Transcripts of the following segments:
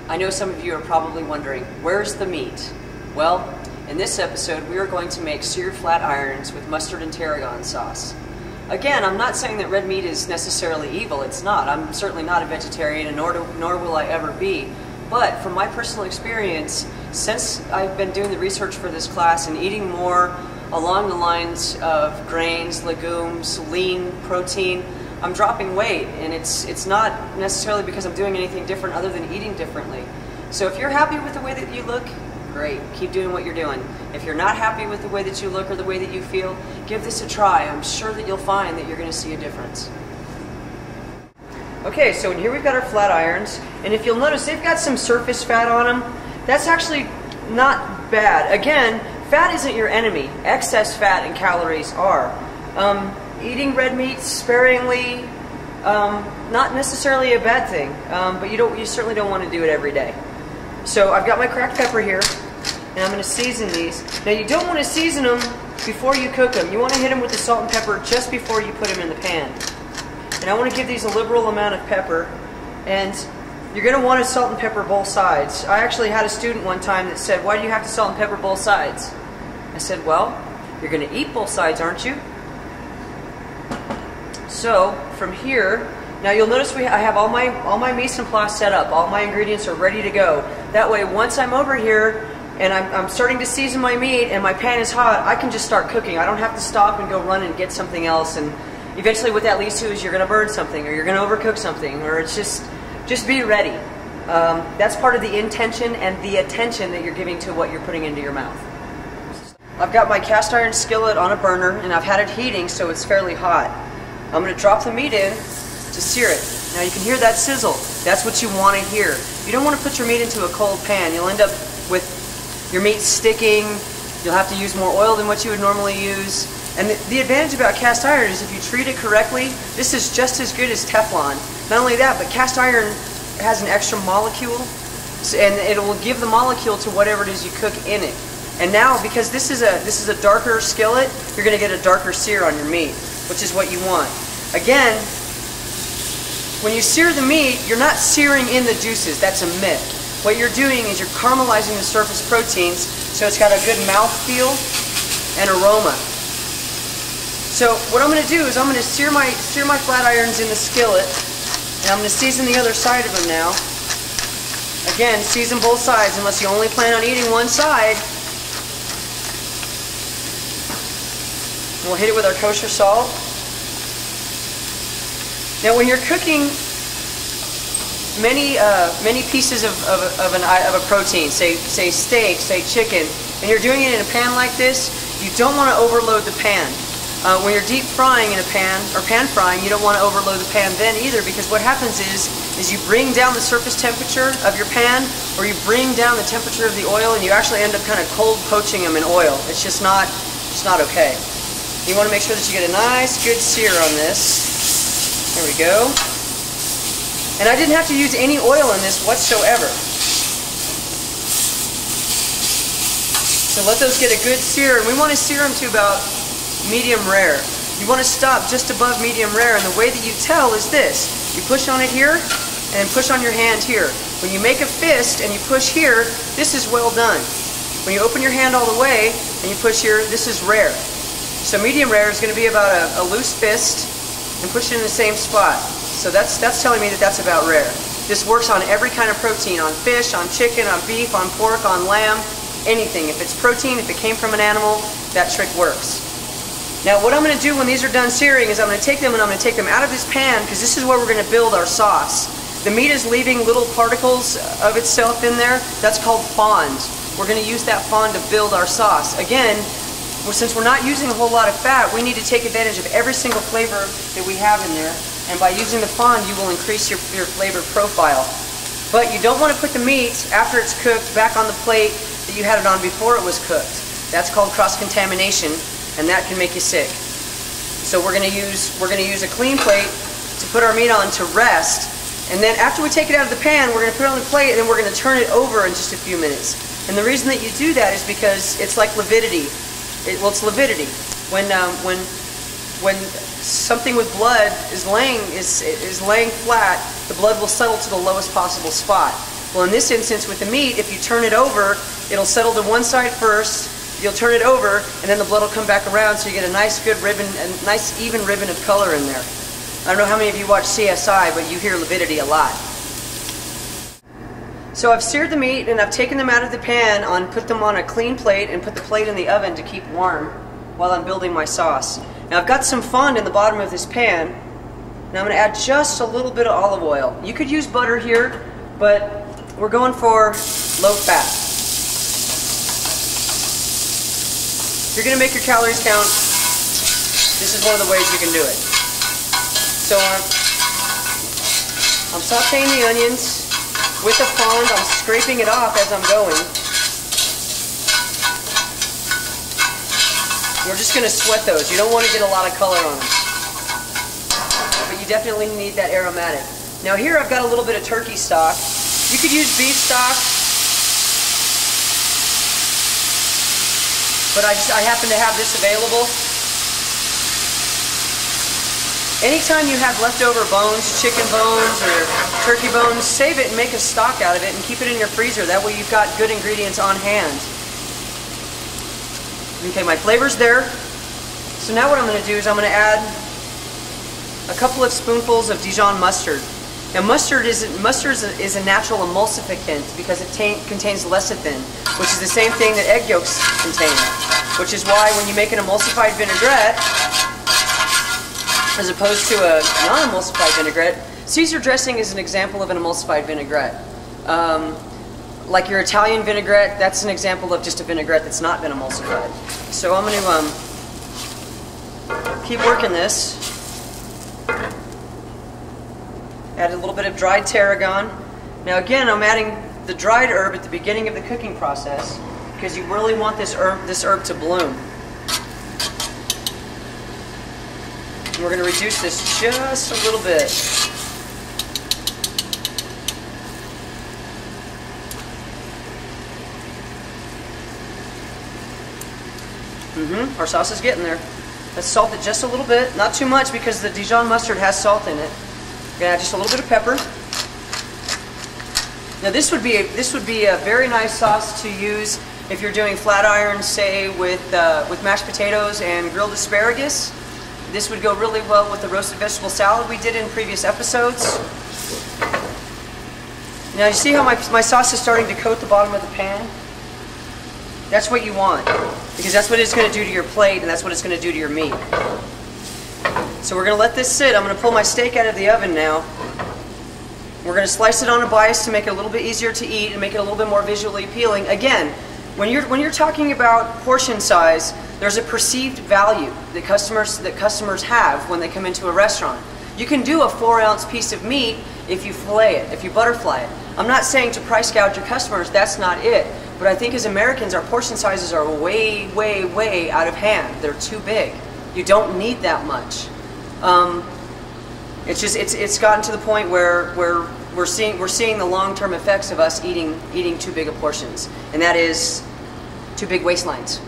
I know some of you are probably wondering, where's the meat? Well, in this episode we are going to make seared flat irons with mustard and tarragon sauce. Again, I'm not saying that red meat is necessarily evil. It's not. I'm certainly not a vegetarian, and nor will I ever be. But from my personal experience, since I've been doing the research for this class and eating more along the lines of grains, legumes, lean protein, I'm dropping weight, and it's not necessarily because I'm doing anything different other than eating differently. So if you're happy with the way that you look, great, keep doing what you're doing. If you're not happy with the way that you look or the way that you feel, give this a try. I'm sure that you'll find that you're going to see a difference. Okay, so here we've got our flat irons, and if you'll notice, they've got some surface fat on them. That's actually not bad. Again, fat isn't your enemy. Excess fat and calories are. Eating red meat sparingly, not necessarily a bad thing, but you certainly don't want to do it every day. So I've got my cracked pepper here, and I'm going to season these. Now you don't want to season them before you cook them. You want to hit them with the salt and pepper just before you put them in the pan. And I want to give these a liberal amount of pepper, and you're going to want to salt and pepper both sides. I actually had a student one time that said, "Why do you have to salt and pepper both sides?" I said, "Well, you're going to eat both sides, aren't you?" So from here, now you'll notice I have all my mise en place set up. All my ingredients are ready to go. That way, once I'm over here and I'm starting to season my meat and my pan is hot, I can just start cooking. I don't have to stop and go run and get something else. And eventually, what that leads to is you're going to burn something, or you're going to overcook something, or it's just be ready. That's part of the intention and the attention that you're giving to what you're putting into your mouth. I've got my cast iron skillet on a burner, and I've had it heating, so it's fairly hot. I'm going to drop the meat in to sear it. Now you can hear that sizzle. That's what you want to hear. You don't want to put your meat into a cold pan. You'll end up with your meat sticking. You'll have to use more oil than what you would normally use. And the advantage about cast iron is if you treat it correctly, this is just as good as Teflon. Not only that, but cast iron has an extra molecule, and it will give the molecule to whatever it is you cook in it. And now, because this is a darker skillet, you're going to get a darker sear on your meat, which is what you want. Again, when you sear the meat, you're not searing in the juices. That's a myth. What you're doing is you're caramelizing the surface proteins so it's got a good mouthfeel and aroma. So what I'm going to do is I'm going to sear my flat irons in the skillet, and I'm going to season the other side of them now. Again, season both sides unless you only plan on eating one side. And we'll hit it with our kosher salt. Now when you're cooking many pieces of a protein, say steak, say chicken, and you're doing it in a pan like this, you don't want to overload the pan. When you're deep frying in a pan, or pan frying, you don't want to overload the pan then either, because what happens is you bring down the surface temperature of your pan, or you bring down the temperature of the oil, and you actually end up kind of cold poaching them in oil. It's just not okay. You want to make sure that you get a nice, good sear on this. There we go. And I didn't have to use any oil in this whatsoever. So let those get a good sear, and we want to sear them to about medium rare. You want to stop just above medium rare, and the way that you tell is this. You push on it here, and push on your hand here. When you make a fist and you push here, this is well done. When you open your hand all the way and you push here, this is rare. So medium rare is going to be about a loose fist, and push it in the same spot. So that's telling me that that's about rare. This works on every kind of protein, on fish, on chicken, on beef, on pork, on lamb, anything. If it's protein, if it came from an animal, that trick works. Now what I'm going to do when these are done searing is I'm going to take them and I'm going to take them out of this pan, because this is where we're going to build our sauce. The meat is leaving little particles of itself in there. That's called fond. We're going to use that fond to build our sauce. Again, since we're not using a whole lot of fat, we need to take advantage of every single flavor that we have in there. And by using the fond, you will increase your flavor profile. But you don't want to put the meat, after it's cooked, back on the plate that you had it on before it was cooked. That's called cross-contamination, and that can make you sick. So we're going to use a clean plate to put our meat on to rest. And then after we take it out of the pan, we're going to put it on the plate, and then we're going to turn it over in just a few minutes. And the reason that you do that is because it's like lividity. It's lividity. When something with blood is laying flat, the blood will settle to the lowest possible spot. Well, in this instance with the meat, if you turn it over, it'll settle to one side first, you'll turn it over, and then the blood will come back around, so you get a nice good ribbon, a nice even ribbon of color in there. I don't know how many of you watch CSI, but you hear lividity a lot. So I've seared the meat and I've taken them out of the pan, put them on a clean plate, and put the plate in the oven to keep warm while I'm building my sauce. Now I've got some fond in the bottom of this pan, and I'm going to add just a little bit of olive oil. You could use butter here, but we're going for low fat. If you're going to make your calories count, this is one of the ways you can do it. So I'm sauteing the onions with the fond. I'm scraping it off as I'm going. We're just going to sweat those. You don't want to get a lot of color on them. But you definitely need that aromatic. Now here I've got a little bit of turkey stock. You could use beef stock, but I happen to have this available. Anytime you have leftover bones, chicken bones or turkey bones, save it and make a stock out of it and keep it in your freezer. That way you've got good ingredients on hand. Okay, my flavor's there. So now what I'm going to do is I'm going to add a couple of spoonfuls of Dijon mustard. Now mustard is a natural emulsificant because it contains lecithin, which is the same thing that egg yolks contain, which is why when you make an emulsified vinaigrette, as opposed to a non-emulsified vinaigrette, Caesar dressing is an example of an emulsified vinaigrette. Like your Italian vinaigrette, that's an example of just a vinaigrette that's not been emulsified. So I'm going to keep working this. Add a little bit of dried tarragon. Now again, I'm adding the dried herb at the beginning of the cooking process because you really want this herb to bloom. And we're going to reduce this just a little bit. Our sauce is getting there. Let's salt it just a little bit, not too much because the Dijon mustard has salt in it. We're going to add just a little bit of pepper. Now this would be a very nice sauce to use if you're doing flat iron, say with mashed potatoes and grilled asparagus. This would go really well with the roasted vegetable salad we did in previous episodes. Now you see how my sauce is starting to coat the bottom of the pan? That's what you want, because that's what it's going to do to your plate and that's what it's going to do to your meat. So we're going to let this sit. I'm going to pull my steak out of the oven now. We're going to slice it on a bias to make it a little bit easier to eat and make it a little bit more visually appealing. Again, when you're talking about portion size, there's a perceived value that customers have when they come into a restaurant. You can do a 4-ounce piece of meat if you fillet it, if you butterfly it. I'm not saying to price gouge your customers, that's not it. But I think as Americans, our portion sizes are way, way, way out of hand. They're too big. You don't need that much. It's gotten to the point where we're seeing the long-term effects of us eating too big of portions, and that is too big waistlines.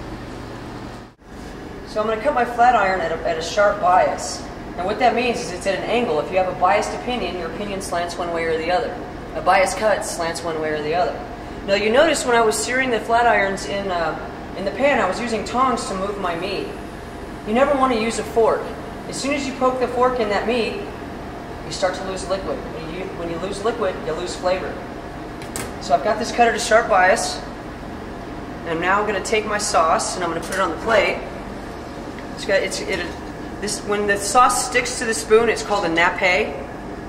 So I'm going to cut my flat iron at a sharp bias. Now what that means is it's at an angle. If you have a biased opinion, your opinion slants one way or the other. A biased cut slants one way or the other. Now you notice when I was searing the flat irons in the pan, I was using tongs to move my meat. You never want to use a fork. As soon as you poke the fork in that meat, you start to lose liquid. When you lose liquid, you lose flavor. So I've got this cut at a sharp bias, and now I'm going to take my sauce and I'm going to put it on the plate. When the sauce sticks to the spoon, it's called a nappe.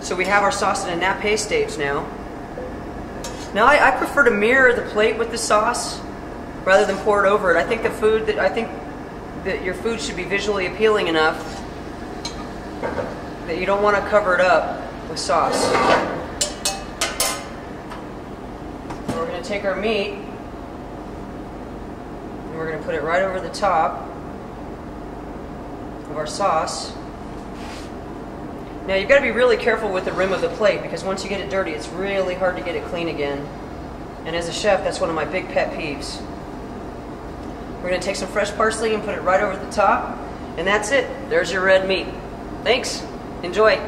So we have our sauce in a nappe stage now. Now I prefer to mirror the plate with the sauce rather than pour it over it. I think that your food should be visually appealing enough that you don't want to cover it up with sauce. We're going to take our meat and we're going to put it right over the top of our sauce. Now you've got to be really careful with the rim of the plate because once you get it dirty, it's really hard to get it clean again. And as a chef, that's one of my big pet peeves. We're going to take some fresh parsley and put it right over the top, and that's it. There's your red meat. Thanks. Enjoy.